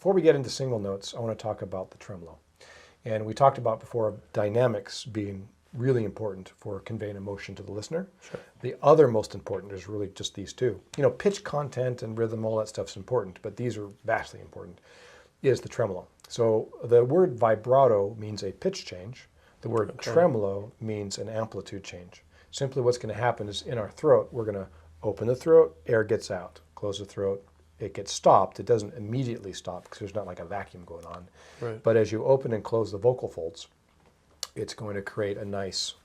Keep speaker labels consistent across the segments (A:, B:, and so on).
A: before we get into single notes, I want to talk about the tremolo. And we talked about before dynamics being really important for conveying emotion to the listener.
B: Sure.
A: The other most important is really just these two. You know, pitch, content, and rhythm, all that stuff's important, but these are vastly important, is the tremolo. So the word vibrato means a pitch change. The word tremolo means an amplitude change. Simply what's going to happen is in our throat, we're going to open the throat, air gets out. Close the throat, it gets stopped. It doesn't immediately stop because there's not like a vacuum going on.
B: Right.
A: But as you open and close the vocal folds, it's going to create a nice,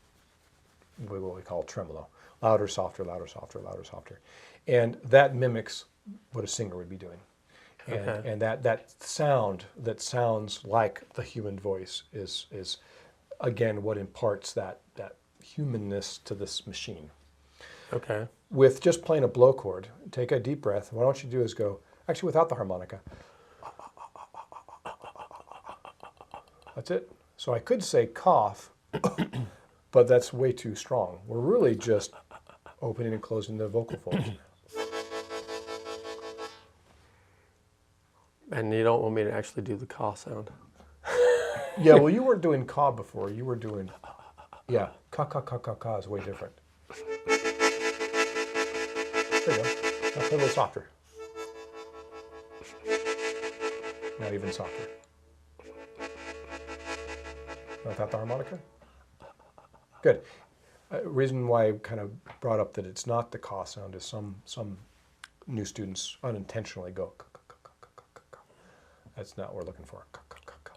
A: what we call tremolo. Louder, softer, louder, softer, louder, softer. And that mimics what a singer would be doing. And that sound that sounds like the human voice is again, what imparts that humanness to this machine.
B: Okay.
A: With just playing a blow chord, take a deep breath. What I want you to do is go, actually without the harmonica. That's it. So I could say cough, but that's way too strong. We're really just opening and closing the vocal folds.
B: And you don't want me to actually do the caw sound?
A: Yeah, well, you weren't doing caw before. You were doing, yeah, ca ca ca ca ca is way different. There you go. Now play a little softer. Now even softer. Without the harmonica? Good. Reason why I kind of brought up that it's not the caw sound is some new students unintentionally go ca ca ca ca ca ca ca. That's not what we're looking for. Ca ca ca ca.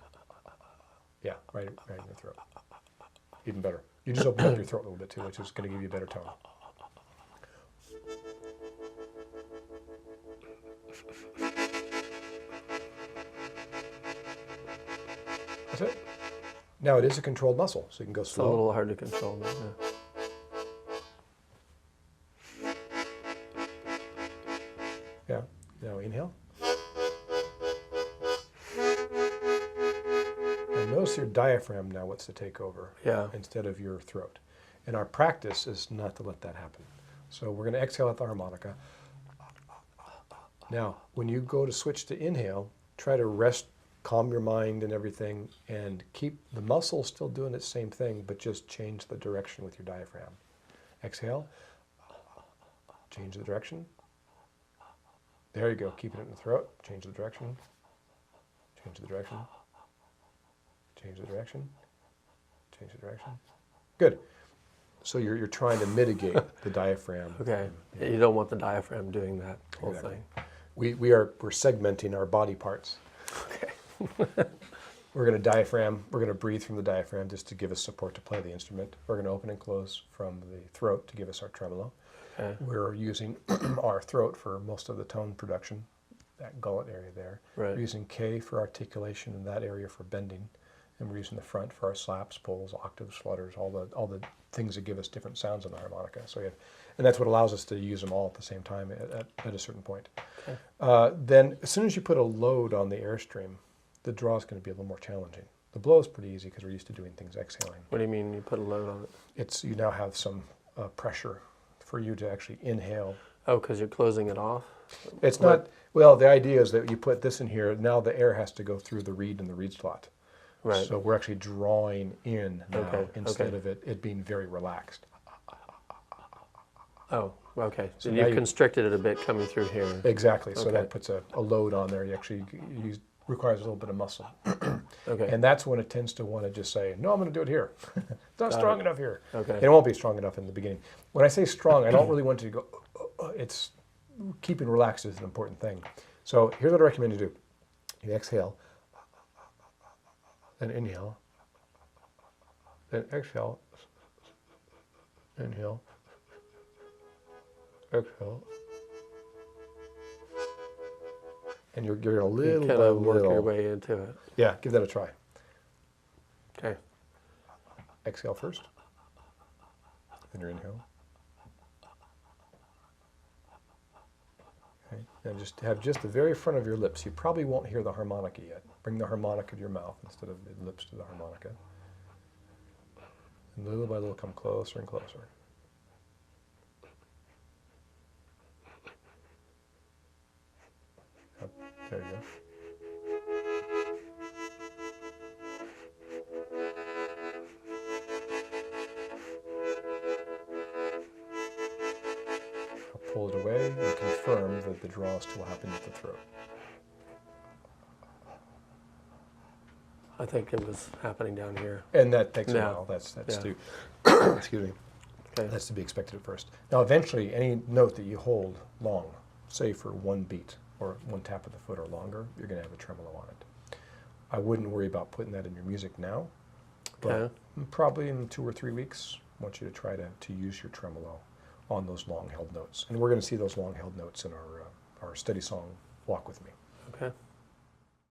A: Yeah, right in your throat. Even better. You just open up your throat a little bit too, which is going to give you a better tone. That's it. Now it is a controlled muscle, so you can go slow.
B: It's a little hard to control that, yeah.
A: Yeah. Now inhale. And notice your diaphragm now wants to take over instead of your throat. And our practice is not to let that happen. So we're going to exhale at the harmonica. Now, when you go to switch to inhale, try to rest, calm your mind and everything, and keep the muscle still doing its same thing, but just change the direction with your diaphragm. Exhale. Change the direction. There you go. Keep it in the throat. Change the direction. Change the direction. Change the direction. Change the direction. Good. So you're trying to mitigate the diaphragm.
B: Okay. You don't want the diaphragm doing that whole thing.
A: We're segmenting our body parts.
B: Okay.
A: We're going to diaphragm. We're going to breathe from the diaphragm just to give us support to play the instrument. We're going to open and close from the throat to give us our tremolo. Okay. We're using our throat for most of the tone production, that gullet area there.
B: Right.
A: We're using K for articulation in that area for bending. And we're using the front for our slaps, pulls, octaves, flutters, all the things that give us different sounds on the harmonica. So and that's what allows us to use them all at the same time at a certain point. Okay. Then as soon as you put a load on the airstream, the draw is going to be a little more challenging. The blow is pretty easy because we're used to doing things exhaling.
B: What do you mean you put a load on it?
A: You now have some pressure for you to actually inhale.
B: Oh, because you're closing it off?
A: It's not, well, the idea is that you put this in here, now the air has to go through the reed and the reed slot.
B: Right.
A: So we're actually drawing in now instead of it being very relaxed.
B: Oh, okay.
A: So
B: So you've constricted it a bit coming through here.
A: Exactly. So that puts a load on there. You actually requires a little bit of muscle.
B: Okay.
A: And that's when it tends to want to just say, no, I'm going to do it here. It's not strong enough here.
B: Okay.
A: And it won't be strong enough in the beginning. When I say strong, I don't really want you to go, it's keeping relaxed is an important thing. So here's what I recommend you do. You exhale, then inhale, then exhale, inhale, exhale. And you're going a little
B: kind
A: by
B: of work
A: little.
B: your way into it.
A: Yeah, give that a try.
B: Okay.
A: Exhale first, then your inhale. Okay. And just have just the very front of your lips. You probably won't hear the harmonica yet. Bring the harmonica to your mouth instead of the lips to the harmonica. And little by little come closer and closer. There you go. pull it away and confirm that the draw still happens at the throat.
B: I think it was happening down here.
A: And that takes a
B: Yeah.
A: while. That's
B: Yeah.
A: to excuse me.
B: Okay.
A: That's to be expected at first. Now, eventually, any note that you hold long, say for one beat or one tap of the foot or longer, you're going to have a tremolo on it. I wouldn't worry about putting that in your music now, but
B: Okay.
A: probably in 2 or 3 weeks, I want you to try to use your tremolo on those long-held notes. And we're going to see those long-held notes in our steady song, Walk With Me.
B: Okay.